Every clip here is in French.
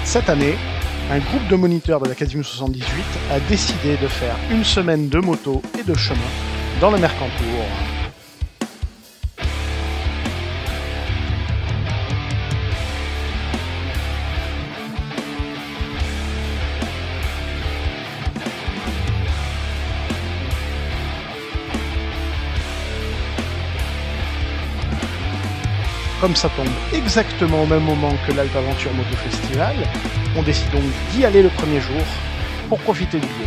Cette année, un groupe de moniteurs de la Casim 78 a décidé de faire une semaine de moto et de chemin dans le Mercantour. Comme ça tombe exactement au même moment que l'Alpe Aventure Moto Festival, on décide donc d'y aller le premier jour pour profiter du lieu.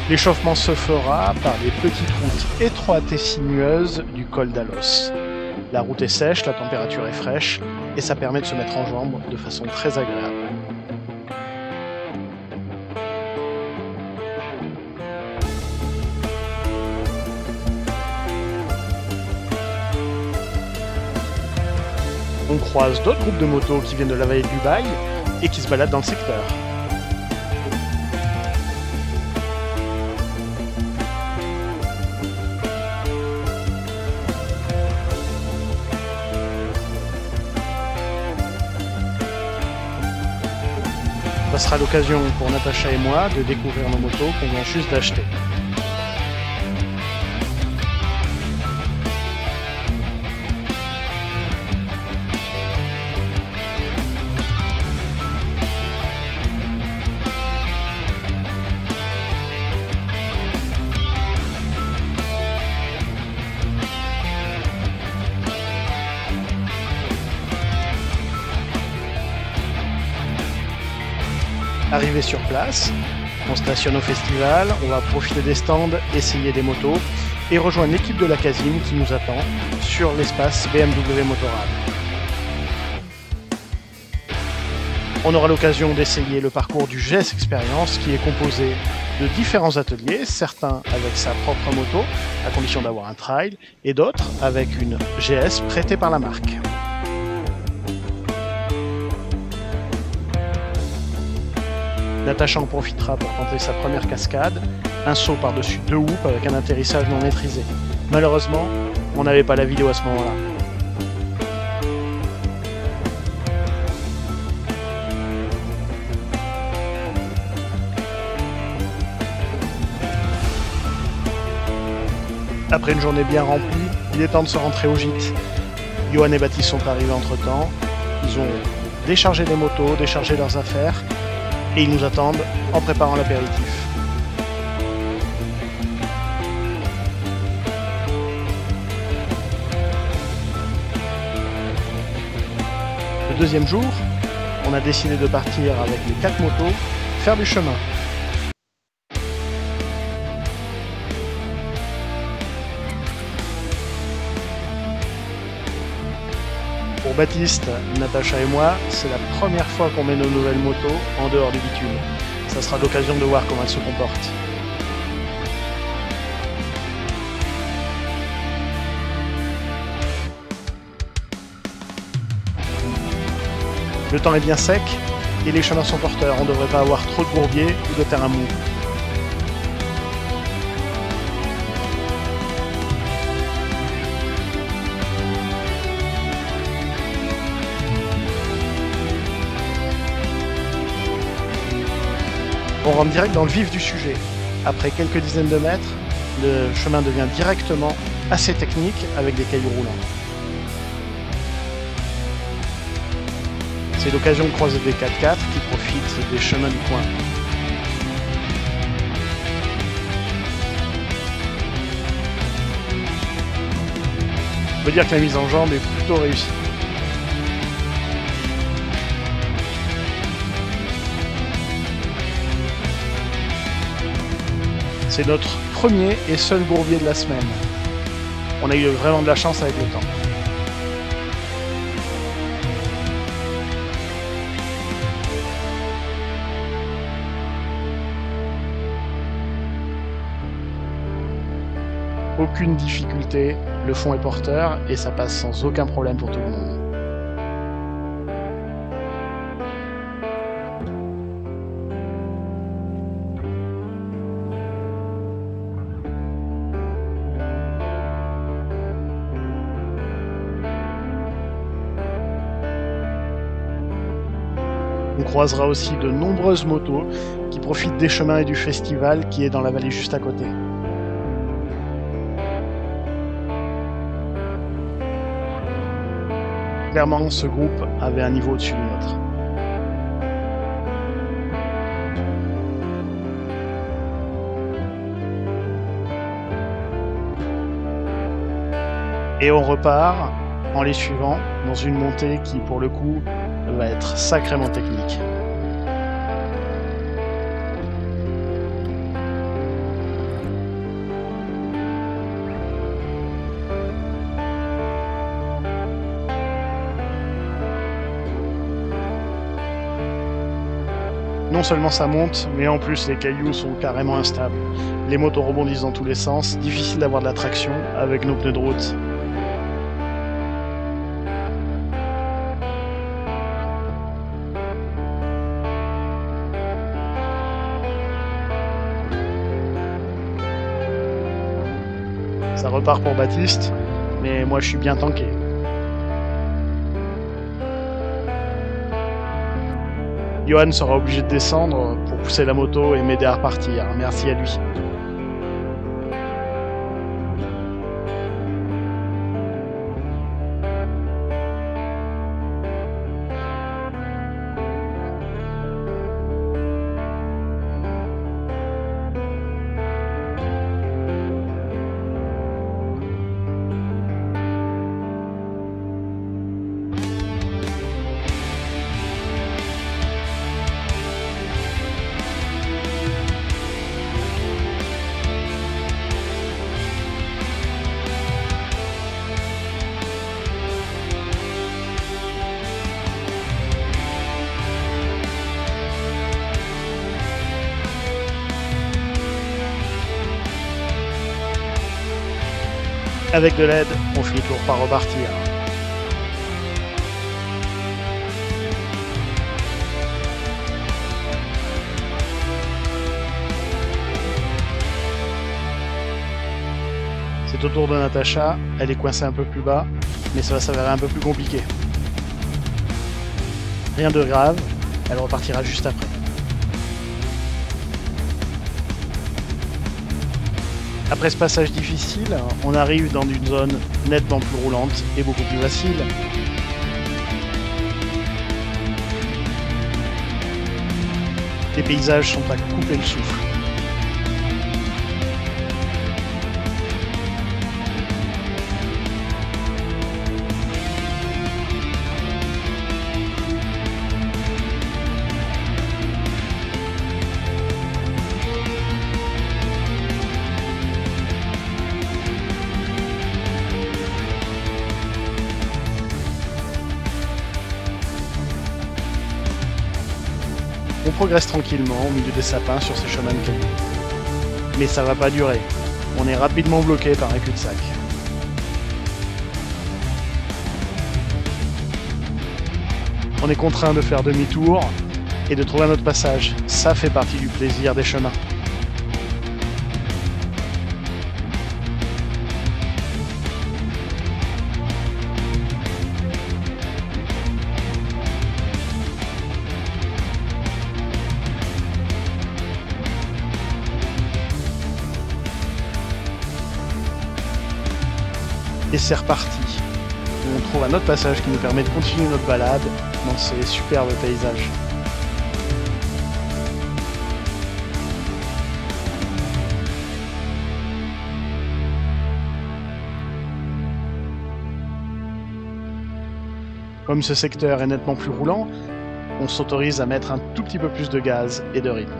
L'échauffement se fera par des petites routes étroites et sinueuses du col d'Alos. La route est sèche, la température est fraîche et ça permet de se mettre en jambes de façon très agréable. On croise d'autres groupes de motos qui viennent de la vallée de l'Ubaye et qui se baladent dans le secteur. Ça sera l'occasion pour Natacha et moi de découvrir nos motos qu'on vient juste d'acheter. Arrivé sur place, on stationne au festival, on va profiter des stands, essayer des motos et rejoindre l'équipe de la Casim qui nous attend sur l'espace BMW Motorrad. On aura l'occasion d'essayer le parcours du GS Experience qui est composé de différents ateliers, certains avec sa propre moto, à condition d'avoir un trail, et d'autres avec une GS prêtée par la marque. Natacha en profitera pour tenter sa première cascade, un saut par-dessus 2 hoops avec un atterrissage non maîtrisé. Malheureusement, on n'avait pas la vidéo à ce moment-là. Après une journée bien remplie, il est temps de se rentrer au gîte. Johan et Baptiste sont arrivés entre-temps. Ils ont déchargé les motos, déchargé leurs affaires. Et ils nous attendent en préparant l'apéritif. Le deuxième jour, on a décidé de partir avec les 4 motos, faire du chemin. Pour Baptiste, Natacha et moi, c'est la première fois qu'on met nos nouvelles motos en dehors du bitume. Ça sera l'occasion de voir comment elles se comportent. Le temps est bien sec et les chemins sont porteurs. On ne devrait pas avoir trop de bourbiers ou de terrain mou. On rentre direct dans le vif du sujet. Après quelques dizaines de mètres, le chemin devient directement assez technique avec des cailloux roulants. C'est l'occasion de croiser des 4x4 qui profitent des chemins du coin. On peut dire que la mise en jambe est plutôt réussie. C'est notre premier et seul bourbier de la semaine. On a eu vraiment de la chance avec le temps. Aucune difficulté, le fond est porteur et ça passe sans aucun problème pour tout le monde. croisera aussi de nombreuses motos qui profitent des chemins et du festival qui est dans la vallée juste à côté. Clairement, ce groupe avait un niveau au-dessus du nôtre. Et on repart en les suivant dans une montée qui, pour le coup, va être sacrément technique. Non seulement ça monte, mais en plus les cailloux sont carrément instables. Les motos rebondissent dans tous les sens, difficile d'avoir de la traction avec nos pneus de route. Ça repart pour Baptiste, mais moi je suis bien tanké. Johan sera obligé de descendre pour pousser la moto et m'aider à repartir. Merci à lui. Avec de l'aide, on finit toujours par repartir. C'est au tour de Natacha, elle est coincée un peu plus bas, mais ça va s'avérer un peu plus compliqué. Rien de grave, elle repartira juste après. Après ce passage difficile, on arrive dans une zone nettement plus roulante et beaucoup plus facile. Les paysages sont à couper le souffle. On progresse tranquillement au milieu des sapins sur ces chemins de cailloux. Mais ça va pas durer. On est rapidement bloqué par un cul-de-sac. On est contraint de faire demi-tour et de trouver un autre passage. Ça fait partie du plaisir des chemins. Et c'est reparti. On trouve un autre passage qui nous permet de continuer notre balade dans ces superbes paysages. Comme ce secteur est nettement plus roulant, on s'autorise à mettre un tout petit peu plus de gaz et de rythme.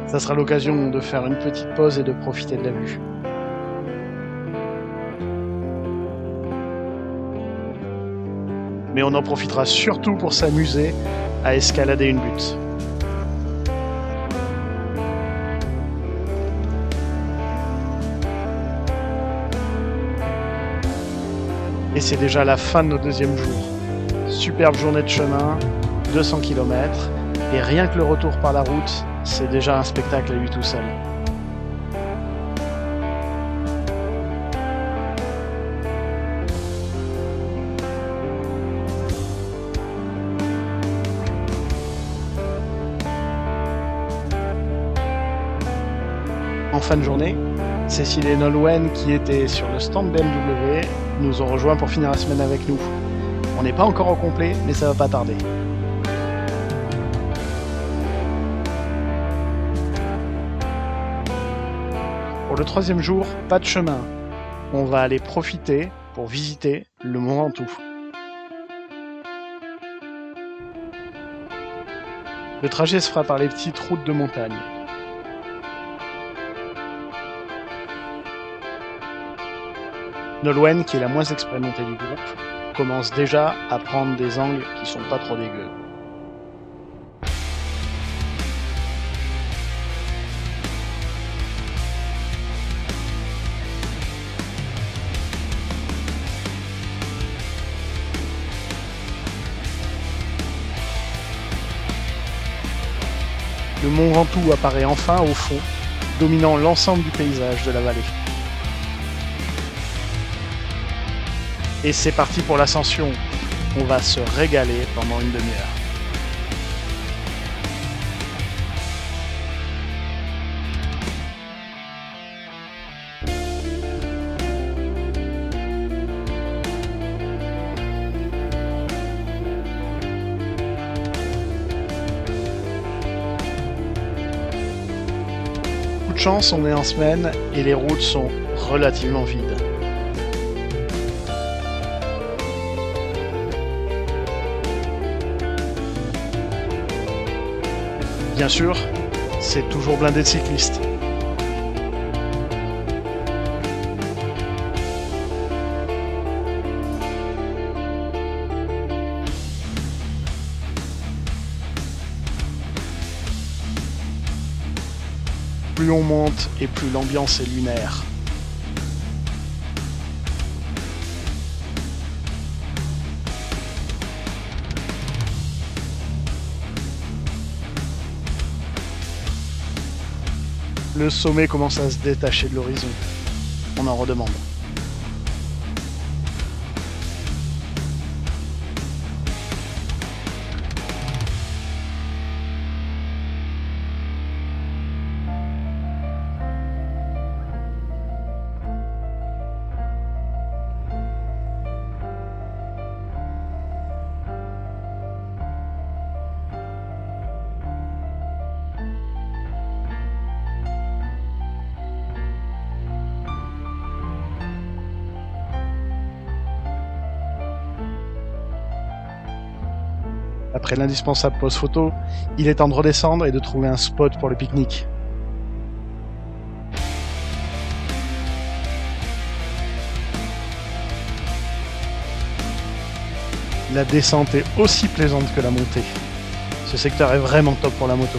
Ça sera l'occasion de faire une petite pause et de profiter de la vue. Mais on en profitera surtout pour s'amuser à escalader une butte. Et c'est déjà la fin de notre deuxième jour. Superbe journée de chemin, 200 km, et rien que le retour par la route, c'est déjà un spectacle à lui tout seul. En fin de journée, Cécile et Nolwenn, qui étaient sur le stand BMW, nous ont rejoints pour finir la semaine avec nous. On n'est pas encore au complet, mais ça va pas tarder. Pour le 3e jour, pas de chemin. On va aller profiter pour visiter le Mont Ventoux. Le trajet se fera par les petites routes de montagne. Nolwenn, qui est la moins expérimentée du groupe, commence déjà à prendre des angles qui sont pas trop dégueux. Le Mont Ventoux apparaît enfin au fond, dominant l'ensemble du paysage de la vallée. Et c'est parti pour l'ascension. On va se régaler pendant une demi-heure. Coup de chance, on est en semaine et les routes sont relativement vides. Bien sûr, c'est toujours blindé de cyclistes. Plus on monte et plus l'ambiance est lunaire. Le sommet commence à se détacher de l'horizon. On en redemande. Après l'indispensable pause photo, il est temps de redescendre et de trouver un spot pour le pique-nique. La descente est aussi plaisante que la montée. Ce secteur est vraiment top pour la moto.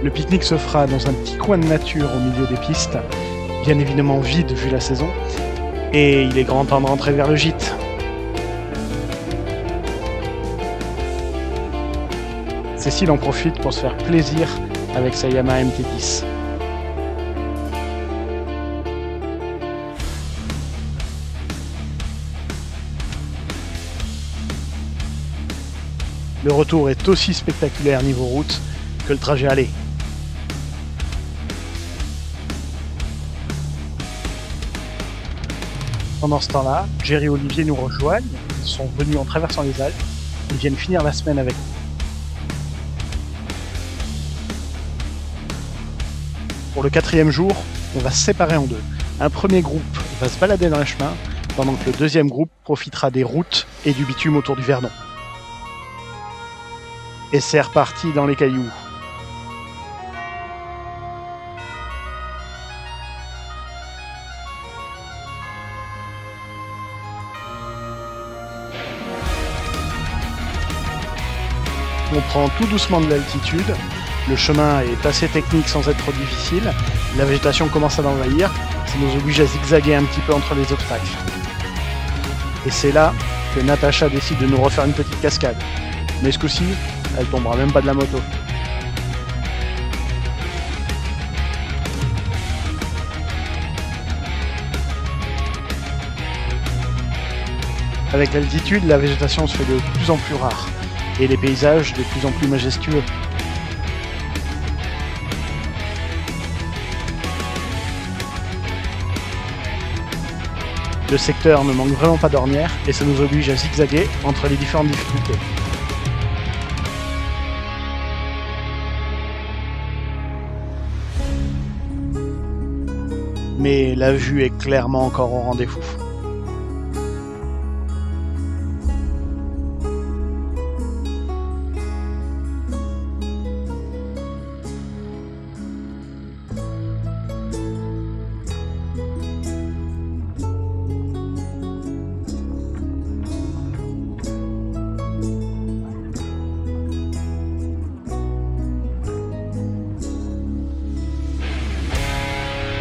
Le pique-nique se fera dans un petit coin de nature au milieu des pistes, bien évidemment vide vu la saison, et il est grand temps de rentrer vers le gîte. Cécile en profite pour se faire plaisir avec sa Yamaha MT-10. Le retour est aussi spectaculaire niveau route que le trajet aller. Pendant ce temps-là, Jerry et Olivier nous rejoignent, ils sont venus en traversant les Alpes, ils viennent finir la semaine avec nous. Pour le 4e jour, on va se séparer en deux. Un premier groupe va se balader dans les chemins, pendant que le deuxième groupe profitera des routes et du bitume autour du Verdon. Et c'est reparti dans les cailloux. On prend tout doucement de l'altitude, le chemin est assez technique sans être trop difficile, la végétation commence à l'envahir, ça nous oblige à zigzaguer un petit peu entre les obstacles. Et c'est là que Natacha décide de nous refaire une petite cascade. Mais ce coup-ci, elle tombera même pas de la moto. Avec l'altitude, la végétation se fait de plus en plus rare, et les paysages de plus en plus majestueux. Le secteur ne manque vraiment pas d'ornières, et ça nous oblige à zigzaguer entre les différentes difficultés. Mais la vue est clairement encore au rendez-vous.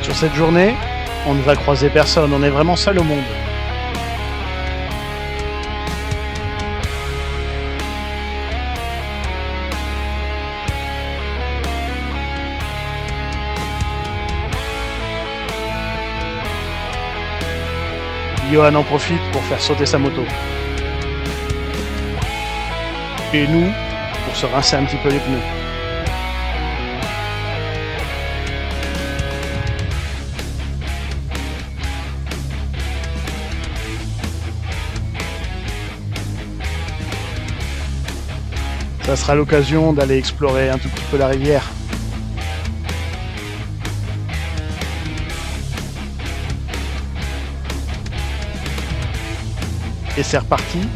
Sur cette journée, on ne va croiser personne, on est vraiment seul au monde. Johan en profite pour faire sauter sa moto. Et nous, pour se rincer un petit peu les pneus. Ça sera l'occasion d'aller explorer un tout petit peu la rivière. Et c'est reparti,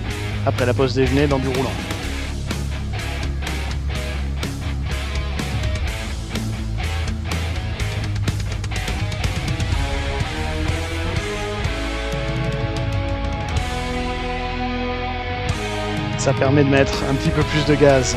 après la pause déjeuner dans du roulant. Ça permet de mettre un petit peu plus de gaz.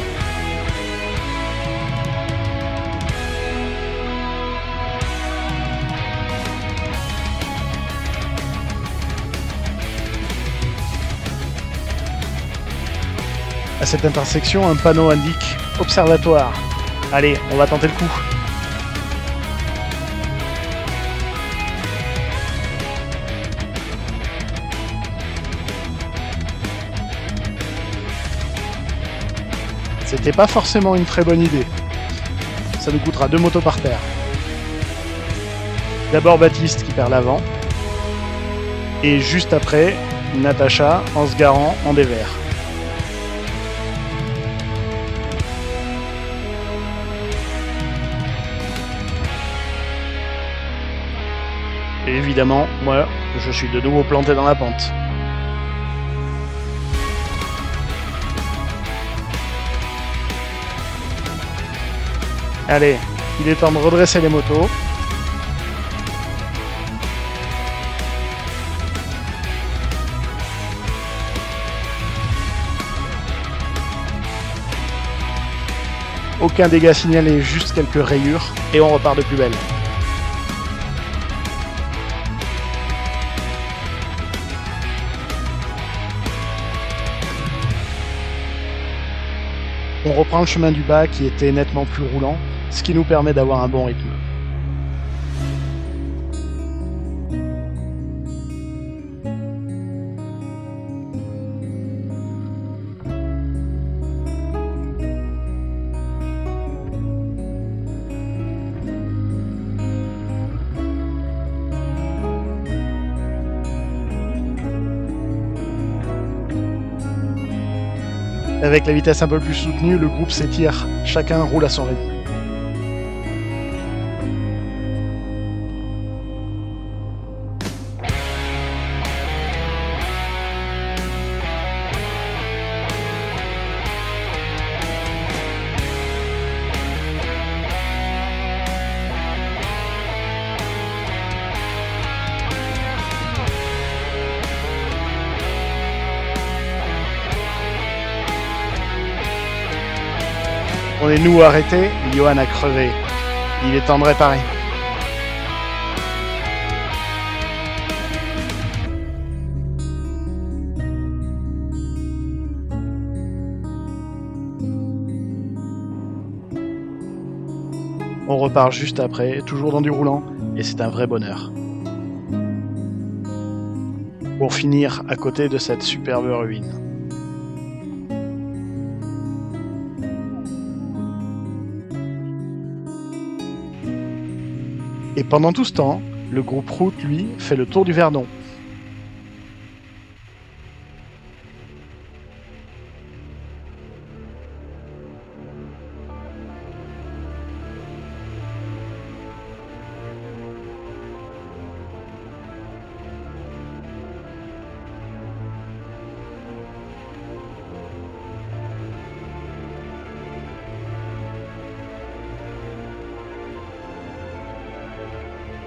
À cette intersection, un panneau indique « Observatoire ». Allez, on va tenter le coup. C'était pas forcément une très bonne idée. Ça nous coûtera 2 motos par terre. D'abord Baptiste qui perd l'avant. Et juste après, Natacha en se garant en dévers. Et évidemment, moi, je suis de nouveau planté dans la pente. Allez, il est temps de redresser les motos. Aucun dégât signalé, juste quelques rayures, et on repart de plus belle. On reprend le chemin du bas qui était nettement plus roulant, ce qui nous permet d'avoir un bon rythme. Avec la vitesse un peu plus soutenue, le groupe s'étire, chacun roule à son rythme. On est nous arrêtés, Johan a crevé. Il est temps de réparer. On repart juste après, toujours dans du roulant, et c'est un vrai bonheur. Pour finir à côté de cette superbe ruine. Et pendant tout ce temps, le groupe Route, lui, fait le tour du Verdon.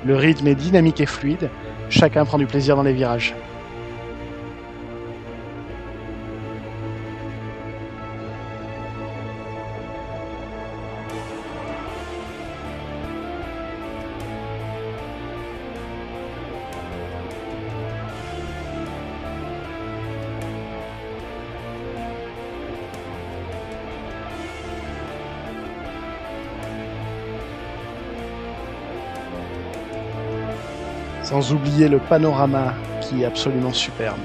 Le rythme est dynamique et fluide, chacun prend du plaisir dans les virages. Sans oublier le panorama qui est absolument superbe.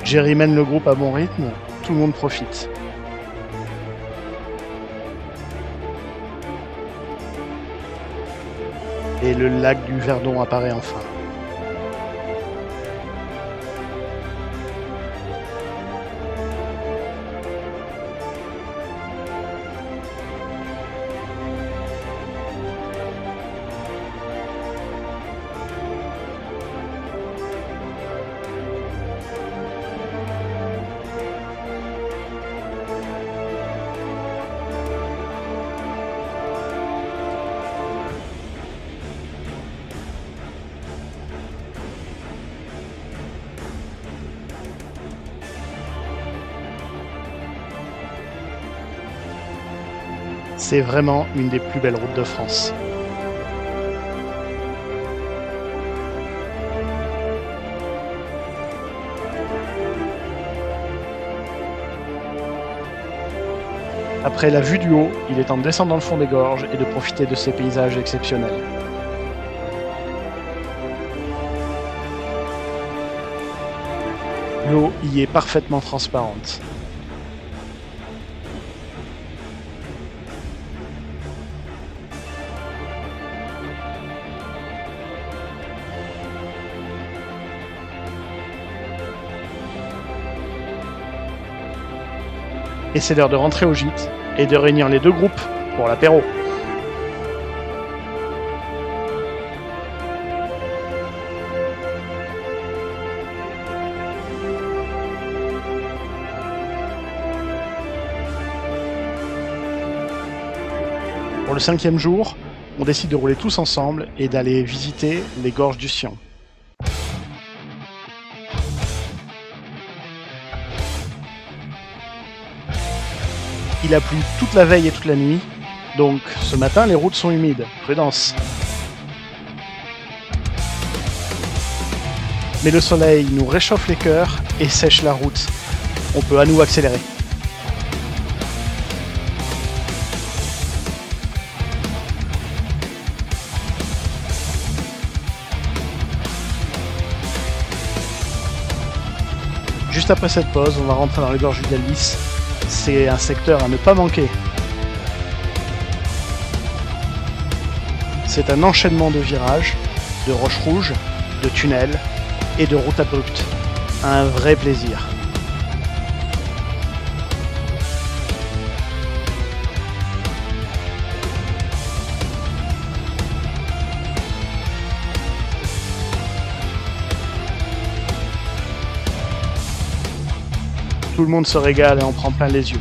Jerry mène le groupe à bon rythme, tout le monde profite. Et le lac du Verdon apparaît enfin. C'est vraiment une des plus belles routes de France. Après la vue du haut, il est temps de descendre dans le fond des gorges et de profiter de ces paysages exceptionnels. L'eau y est parfaitement transparente. Et c'est l'heure de rentrer au gîte et de réunir les deux groupes pour l'apéro. Pour le 5e jour, on décide de rouler tous ensemble et d'aller visiter les gorges du Sion. Il a plu toute la veille et toute la nuit, donc ce matin les routes sont humides, prudence. Mais le soleil nous réchauffe les cœurs et sèche la route. On peut à nouveau accélérer. Juste après cette pause, on va rentrer dans les gorges du Delvis. C'est un secteur à ne pas manquer. C'est un enchaînement de virages, de roches rouges, de tunnels et de routes abruptes. Un vrai plaisir. le monde se régale et en prend plein les yeux.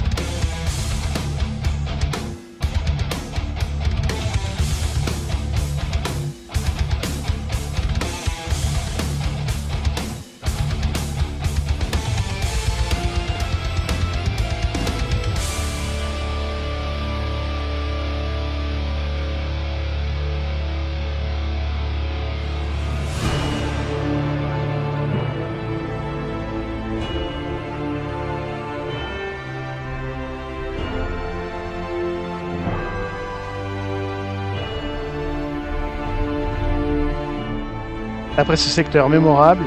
Après ce secteur mémorable,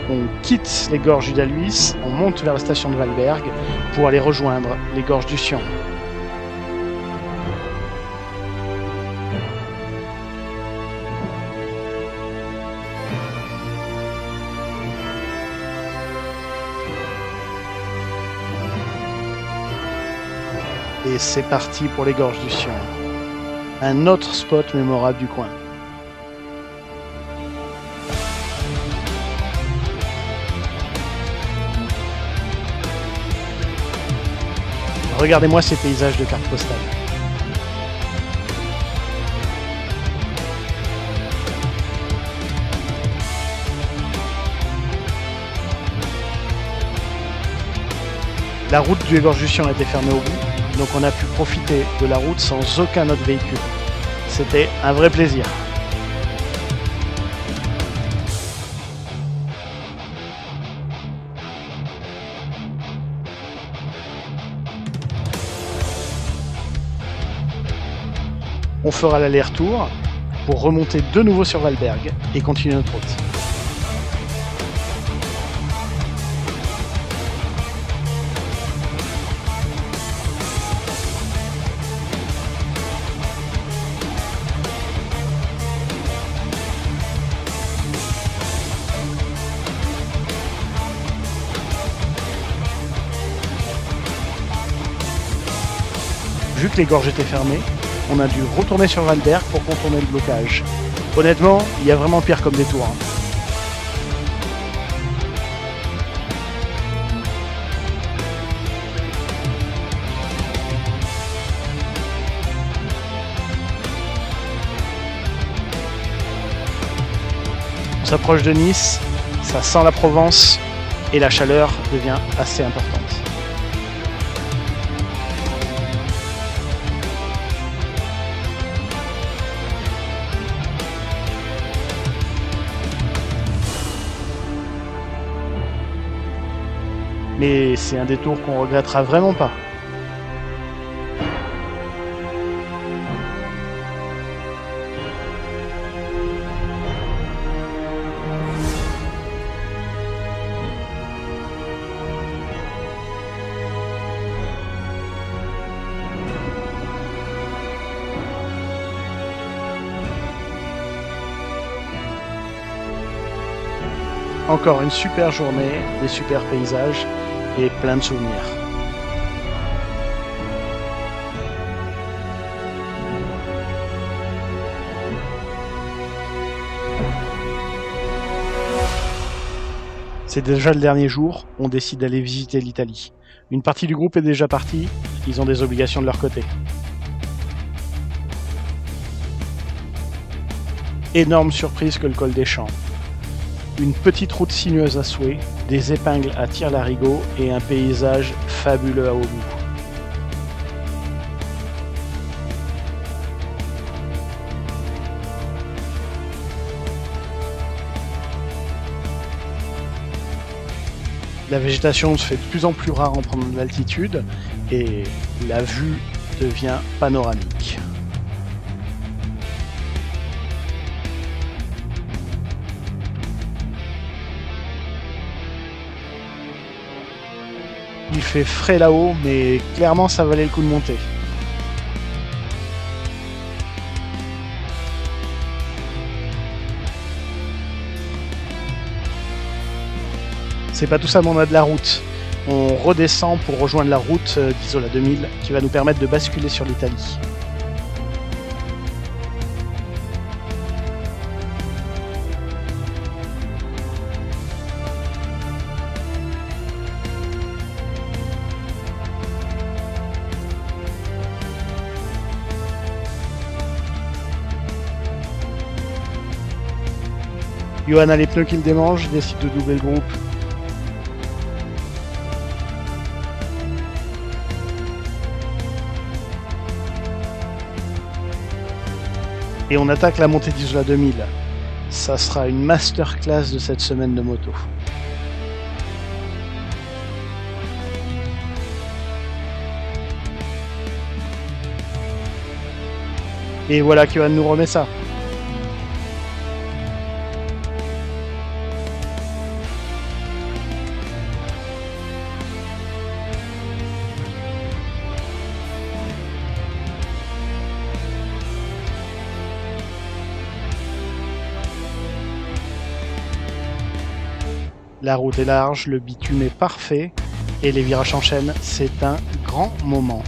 on quitte les gorges du Daluis, on monte vers la station de Valberg pour aller rejoindre les gorges du Sion. Et c'est parti pour les gorges du Sion. Un autre spot mémorable du coin. Regardez-moi ces paysages de carte postale. La route du gorge du Sion a été fermée au bout, donc on a pu profiter de la route sans aucun autre véhicule. C'était un vrai plaisir. On fera l'aller-retour pour remonter de nouveau sur Valberg et continuer notre route. Vu que les gorges étaient fermées, on a dû retourner sur Valberg pour contourner le blocage. Honnêtement, il y a vraiment pire comme détour. Hein. On s'approche de Nice, ça sent la Provence et la chaleur devient assez importante. Mais c'est un détour qu'on regrettera vraiment pas. Encore une super journée, des super paysages et plein de souvenirs. C'est déjà le dernier jour, on décide d'aller visiter l'Italie. Une partie du groupe est déjà partie, ils ont des obligations de leur côté. Énorme surprise que le col des Champs. Une petite route sinueuse à souhait, des épingles à tire-larigot et un paysage fabuleux à haut bout. La végétation se fait de plus en plus rare en prenant de l'altitude et la vue devient panoramique. Il fait frais là-haut, mais clairement ça valait le coup de monter. C'est pas tout ça, mais on a de la route. On redescend pour rejoindre la route d'Isola 2000 qui va nous permettre de basculer sur l'Italie. Johan a les pneus qui le démangent, il décide de doubler le groupe. Et on attaque la montée d'Isola 2000. Ça sera une masterclass de cette semaine de moto. Et voilà que Johan nous remet ça. La route est large, le bitume est parfait et les virages s'enchaînent. C'est un grand moment.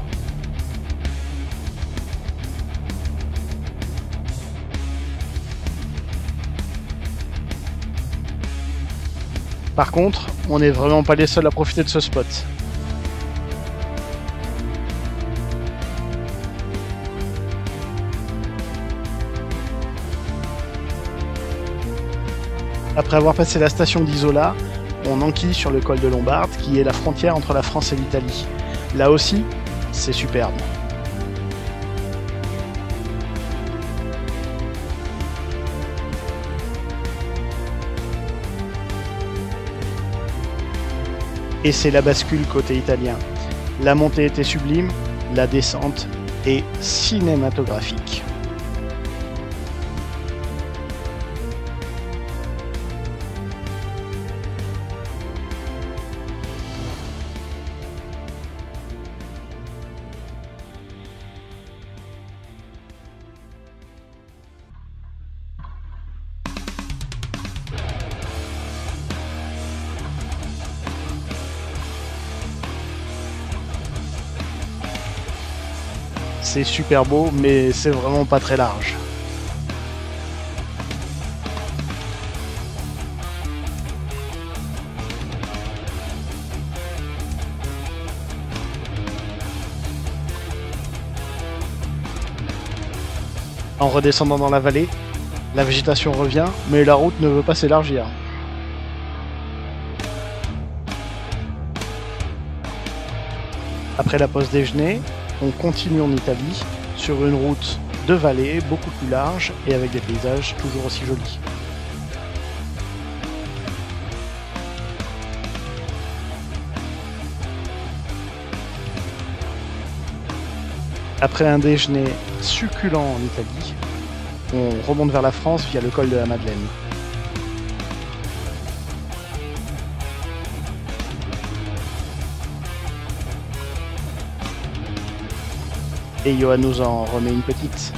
Par contre, on n'est vraiment pas les seuls à profiter de ce spot. Après avoir passé la station d'Isola, on enquille sur le col de Lombarde, qui est la frontière entre la France et l'Italie. Là aussi, c'est superbe. Et c'est la bascule côté italien. La montée était sublime, la descente est cinématographique. C'est super beau, mais c'est vraiment pas très large. En redescendant dans la vallée, la végétation revient, mais la route ne veut pas s'élargir. Après la pause déjeuner, on continue en Italie, sur une route de vallée beaucoup plus large et avec des paysages toujours aussi jolis. Après un déjeuner succulent en Italie, on remonte vers la France via le col de la Madeleine. Et Johan nous en remet une petite.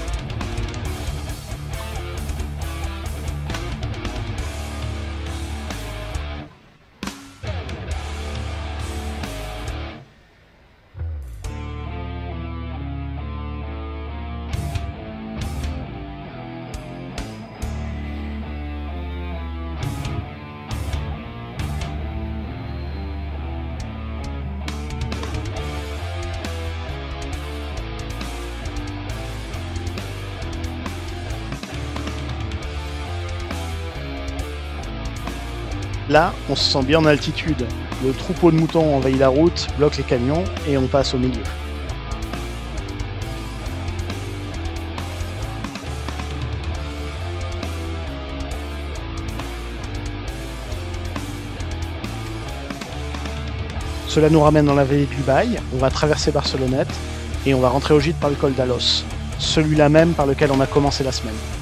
Là, on se sent bien en altitude. Le troupeau de moutons envahit la route, bloque les camions et on passe au milieu. Cela nous ramène dans la vallée de l'Ubaye, on va traverser Barcelonnette et on va rentrer au gîte par le col d'Alos, celui-là même par lequel on a commencé la semaine.